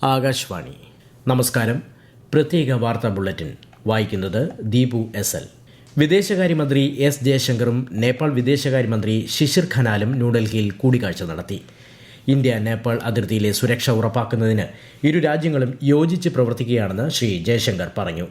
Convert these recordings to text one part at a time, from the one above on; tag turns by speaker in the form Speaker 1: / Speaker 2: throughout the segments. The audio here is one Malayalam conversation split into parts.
Speaker 1: ആകാശവാണി. നമസ്കാരം. പ്രത്യേക വാർത്താ ബുള്ളറ്റിൻ വായിക്കുന്നത് ദീപു എസ്. വിദേശകാര്യമന്ത്രി എസ് ജയശങ്കറും നേപ്പാൾ വിദേശകാര്യമന്ത്രി ശിശിർ ഖനാലും ന്യൂഡൽഹിയിൽ കൂടിക്കാഴ്ച നടത്തി. ഇന്ത്യ നേപ്പാൾ അതിർത്തിയിലെ സുരക്ഷ ഉറപ്പാക്കുന്നതിന് ഇരു രാജ്യങ്ങളും യോജിച്ച് പ്രവർത്തിക്കുകയാണെന്ന് ശ്രീ ജയശങ്കർ പറഞ്ഞു.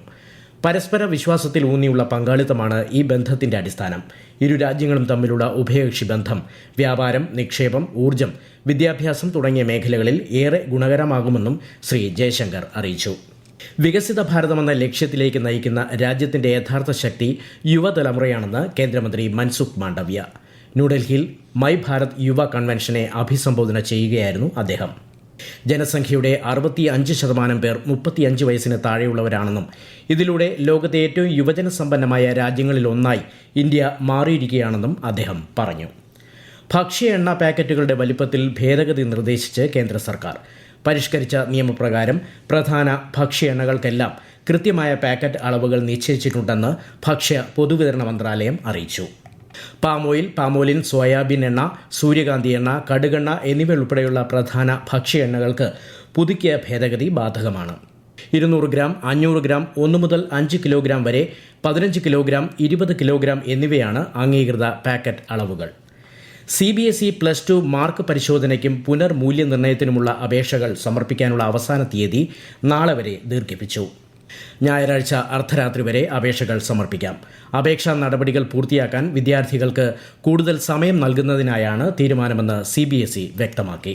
Speaker 1: പരസ്പര വിശ്വാസത്തിൽ ഊന്നിയുള്ള പങ്കാളിത്തമാണ് ഈ ബന്ധത്തിന്റെ അടിസ്ഥാനം. ഇരു രാജ്യങ്ങളും തമ്മിലുള്ള ഉഭയകക്ഷി ബന്ധം വ്യാപാരം, നിക്ഷേപം, ഊർജ്ജം, വിദ്യാഭ്യാസം തുടങ്ങിയ മേഖലകളിൽ ഏറെ ഗുണകരമാകുമെന്നും ശ്രീ ജയശങ്കർ അറിയിച്ചു. വികസിത ഭാരതമെന്ന ലക്ഷ്യത്തിലേക്ക് നയിക്കുന്ന രാജ്യത്തിന്റെ യഥാർത്ഥ ശക്തി യുവതലമുറയാണെന്ന് കേന്ദ്രമന്ത്രി മൻസുഖ് മാണ്ഡവ്യ. ന്യൂഡൽഹിയിൽ മൈ ഭാരത് യുവ കൺവെൻഷനെ അഭിസംബോധന ചെയ്യുകയായിരുന്നു അദ്ദേഹം. ജനസംഖ്യയുടെ 65% പേർ 35 വയസ്സിന് താഴെയുള്ളവരാണെന്നും ഇതിലൂടെ ലോകത്തെ ഏറ്റവും യുവജന സമ്പന്നമായ രാജ്യങ്ങളിലൊന്നായി ഇന്ത്യ മാറിയിരിക്കുകയാണെന്നും അദ്ദേഹം പറഞ്ഞു. ഭക്ഷ്യ എണ്ണ പാക്കറ്റുകളുടെ വലിപ്പത്തിൽ ഭേദഗതി നിർദ്ദേശിച്ച് കേന്ദ്ര സർക്കാർ. പരിഷ്കരിച്ച നിയമപ്രകാരം പ്രധാന ഭക്ഷ്യ എണ്ണകൾക്കെല്ലാം കൃത്യമായ പാക്കറ്റ് അളവുകൾ നിശ്ചയിച്ചിട്ടുണ്ടെന്ന് ഭക്ഷ്യ പൊതുവിതരണ മന്ത്രാലയം അറിയിച്ചു. പാം ഓയിൽ, പാമോലിൻ, സോയാബീൻ എണ്ണ, സൂര്യകാന്തി എണ്ണ, കടുകെണ്ണ എന്നിവയുൾപ്പെടെയുള്ള പ്രധാന ഭക്ഷ്യ എണ്ണകൾക്ക് പുതുക്കിയ ഭേദഗതി ബാധകമാണ്. 200 ഗ്രാം, 500 ഗ്രാം, 1 മുതൽ 5 കിലോഗ്രാം വരെ, 15 കിലോഗ്രാം, 20 കിലോഗ്രാം എന്നിവയാണ് അംഗീകൃത പാക്കറ്റ് അളവുകൾ. CBSE +2 മാർക്ക് പരിശോധനയ്ക്കും പുനർമൂല്യനിർണ്ണയത്തിനുമുള്ള അപേക്ഷകൾ സമർപ്പിക്കാനുള്ള അവസാന തീയതി നാളെ വരെ ദീർഘിപ്പിച്ചു. ഞായറാഴ്ച അർദ്ധരാത്രി വരെ അപേക്ഷകൾ സമർപ്പിക്കാം. അപേക്ഷാ നടപടികൾ പൂർത്തിയാക്കാൻ വിദ്യാർത്ഥികൾക്ക് കൂടുതൽ സമയം നൽകുന്നതിനായാണ് തീരുമാനമെന്ന് CBSE വ്യക്തമാക്കി.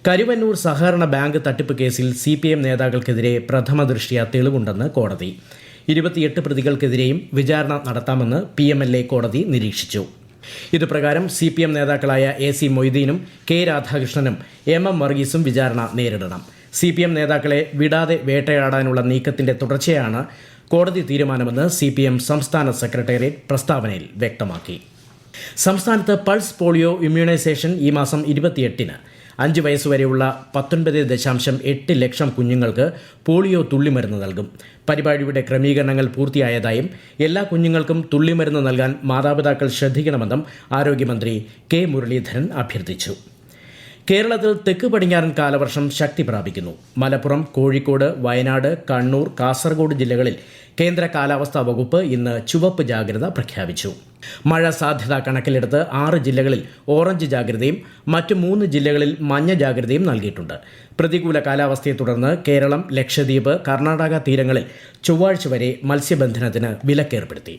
Speaker 1: കരുവന്നൂർ സഹകരണ ബാങ്ക് തട്ടിപ്പ് കേസിൽ CPM നേതാക്കൾക്കെതിരെ പ്രഥമ ദൃഷ്ട്യാ തെളിവുണ്ടെന്ന് കോടതി. 28 പ്രതികൾക്കെതിരെയും വിചാരണ നടത്താമെന്ന് PMLA കോടതി നിരീക്ഷിച്ചു. ഇതുപ്രകാരം CPM നേതാക്കളായ AC മൊയ്തീനും K രാധാകൃഷ്ണനും MM വർഗീസും വിചാരണ നേരിടണം. CPM നേതാക്കളെ വിടാതെ വേട്ടയാടാനുള്ള നീക്കത്തിന്റെ തുടർച്ചയാണ് കോടതി തീരുമാനമെന്ന് CPM സംസ്ഥാന സെക്രട്ടേറിയറ്റ് പ്രസ്താവനയിൽ വ്യക്തമാക്കി. സംസ്ഥാനത്ത് പൾസ് പോളിയോ ഇമ്മ്യൂണൈസേഷൻ ഈ മാസം 28-ന് 5 വയസ്സുവരെയുള്ള 19.8 ലക്ഷം കുഞ്ഞുങ്ങൾക്ക് പോളിയോ തുള്ളിമരുന്ന് നൽകും. പരിപാടിയുടെ ക്രമീകരണങ്ങൾ പൂർത്തിയായതായും എല്ലാ കുഞ്ഞുങ്ങൾക്കും തുള്ളിമരുന്ന് നൽകാൻ മാതാപിതാക്കൾ ശ്രദ്ധിക്കണമെന്നും ആരോഗ്യമന്ത്രി K മുരളീധരൻ അഭ്യർത്ഥിച്ചു. കേരളത്തിൽ തെക്ക് പടിഞ്ഞാറൻ കാലവർഷം ശക്തി പ്രാപിക്കുന്നു. മലപ്പുറം, കോഴിക്കോട്, വയനാട്, കണ്ണൂർ, കാസർഗോഡ് ജില്ലകളിൽ കേന്ദ്ര കാലാവസ്ഥാ വകുപ്പ് ഇന്ന് ചുവപ്പ് ജാഗ്രത പ്രഖ്യാപിച്ചു. മഴ സാധ്യത കണക്കിലെടുത്ത് 6 ജില്ലകളിൽ ഓറഞ്ച് ജാഗ്രതയും മറ്റ് 3 ജില്ലകളിൽ മഞ്ഞ ജാഗ്രതയും നൽകിയിട്ടുണ്ട്. പ്രതികൂല കാലാവസ്ഥയെ തുടർന്ന് കേരളം, ലക്ഷദ്വീപ്, കർണാടക തീരങ്ങളിൽ ചൊവ്വാഴ്ച വരെ മത്സ്യബന്ധനത്തിന് വിലക്കേർപ്പെടുത്തി.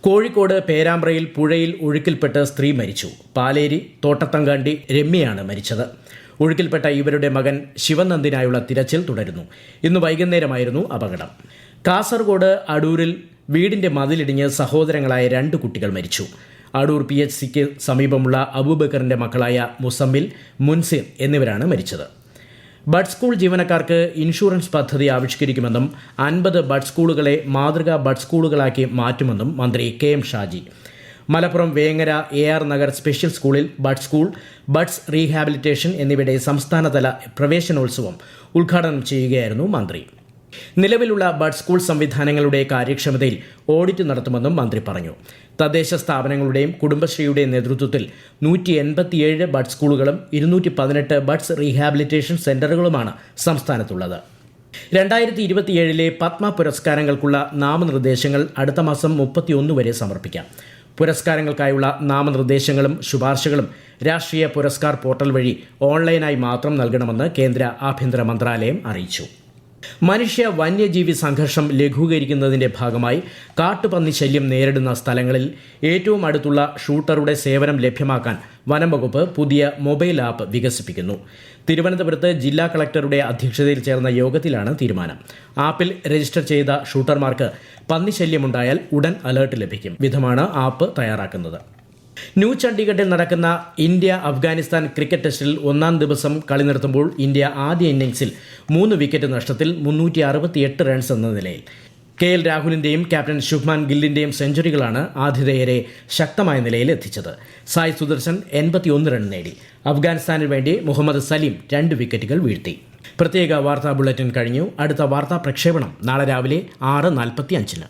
Speaker 1: കോഴിക്കോട് പേരാമ്പ്രയിൽ പുഴയിൽ ഒഴുക്കിൽപ്പെട്ട് സ്ത്രീ മരിച്ചു. പാലേരി തോട്ടത്തങ്കാണ്ടി രമ്യയാണ് മരിച്ചത്. ഒഴുക്കിൽപ്പെട്ട ഇവരുടെ മകൻ ശിവനന്ദിനായുള്ള തിരച്ചിൽ തുടരുന്നു. ഇന്ന് വൈകുന്നേരമായിരുന്നു അപകടം. കാസർഗോഡ് അടൂരിൽ വീടിന്റെ മതിലിടിഞ്ഞ് സഹോദരങ്ങളായ 2 കുട്ടികൾ മരിച്ചു. അടൂർ PHCക്ക് സമീപമുള്ള അബൂബക്കറിന്റെ മക്കളായ മുസമ്മിൽ, മുൻസിർ എന്നിവരാണ് മരിച്ചത്. ബഡ് സ്കൂൾ ജീവനക്കാർക്ക് ഇൻഷുറൻസ് പദ്ധതി ആവിഷ്കരിക്കുമെന്നും 50 ബഡ് സ്കൂളുകളെ മാതൃകാ ബഡ് സ്കൂളുകളാക്കി മാറ്റുമെന്നും മന്ത്രി KM Shaji. Malappuram Vengara AR Nagar special സ്കൂളിൽ ബഡ് സ്കൂൾ, ബഡ്സ് റീഹാബിലിറ്റേഷൻ എന്നിവയുടെ സംസ്ഥാനതല പ്രവേശനോത്സവം ഉദ്ഘാടനം ചെയ്യുകയായിരുന്നു മന്ത്രി. നിലവിലുള്ള ബഡ് സ്കൂൾ സംവിധാനങ്ങളുടെ കാര്യക്ഷമതയിൽ ഓഡിറ്റ് നടത്തുമെന്നും മന്ത്രി പറഞ്ഞു. തദ്ദേശ സ്ഥാപനങ്ങളുടെയും കുടുംബശ്രീയുടെയും നേതൃത്വത്തിൽ 187 ബഡ് സ്കൂളുകളും 218 ബഡ്സ് റീഹാബിലിറ്റേഷൻ സെന്ററുകളുമാണ് സംസ്ഥാനത്തുള്ളത്. 2027 പത്മ പുരസ്കാരങ്ങൾക്കുള്ള നാമനിർദ്ദേശങ്ങൾ അടുത്ത മാസം 31 വരെ സമർപ്പിക്കാം. പുരസ്കാരങ്ങൾക്കായുള്ള നാമനിർദ്ദേശങ്ങളും ശുപാർശകളും രാഷ്ട്രീയ പുരസ്കാർ പോർട്ടൽ വഴി ഓൺലൈനായി മാത്രം നൽകണമെന്ന് കേന്ദ്ര ആഭ്യന്തര മന്ത്രാലയം അറിയിച്ചു. മനുഷ്യ വന്യജീവി സംഘർഷം ലഘൂകരിക്കുന്നതിന്റെ ഭാഗമായി കാട്ടുപന്നി ശല്യം നേരിടുന്ന സ്ഥലങ്ങളിൽ ഏറ്റവും അടുത്തുള്ള ഷൂട്ടറുടെ സേവനം ലഭ്യമാക്കാൻ വനം വകുപ്പ് പുതിയ മൊബൈൽ ആപ്പ് വികസിപ്പിക്കുന്നു. തിരുവനന്തപുരത്ത് ജില്ലാ കളക്ടറുടെ അധ്യക്ഷതയിൽ ചേർന്ന യോഗത്തിലാണ് തീരുമാനം. ആപ്പിൽ രജിസ്റ്റർ ചെയ്ത ഷൂട്ടർമാർക്ക് പന്നിശല്യമുണ്ടായാൽ ഉടൻ അലേർട്ട് ലഭിക്കും വിധമാണ് ആപ്പ് തയ്യാറാക്കുന്നത്. ന്യൂ ചണ്ഡീഗഡിൽ നടക്കുന്ന ഇന്ത്യ-അഫ്ഗാനിസ്ഥാൻ ക്രിക്കറ്റ് ടെസ്റ്റിൽ 1-ാം ദിവസം കളി നിർത്തുമ്പോൾ ഇന്ത്യ ആദ്യ ഇന്നിംഗ്സിൽ 3 വിക്കറ്റ് നഷ്ടത്തിൽ 368 റൺസ് എന്ന നിലയിൽ. KL രാഹുലിന്റെയും ക്യാപ്റ്റൻ ശുഭ്മാൻ ഗില്ലിന്റെയും സെഞ്ചുറികളാണ് ആതിഥേയരെ ശക്തമായ നിലയിൽ എത്തിച്ചത്. സായ് സുദർശൻ 81 റൺ നേടി. അഫ്ഗാനിസ്ഥാനിന് വേണ്ടി മുഹമ്മദ് സലീം 2 വിക്കറ്റുകൾ വീഴ്ത്തി. പ്രത്യേക വാർത്താ ബുള്ളറ്റിൻ കഴിഞ്ഞു. അടുത്ത വാർത്താ പ്രക്ഷേപണം നാളെ രാവിലെ 6:45-ന്.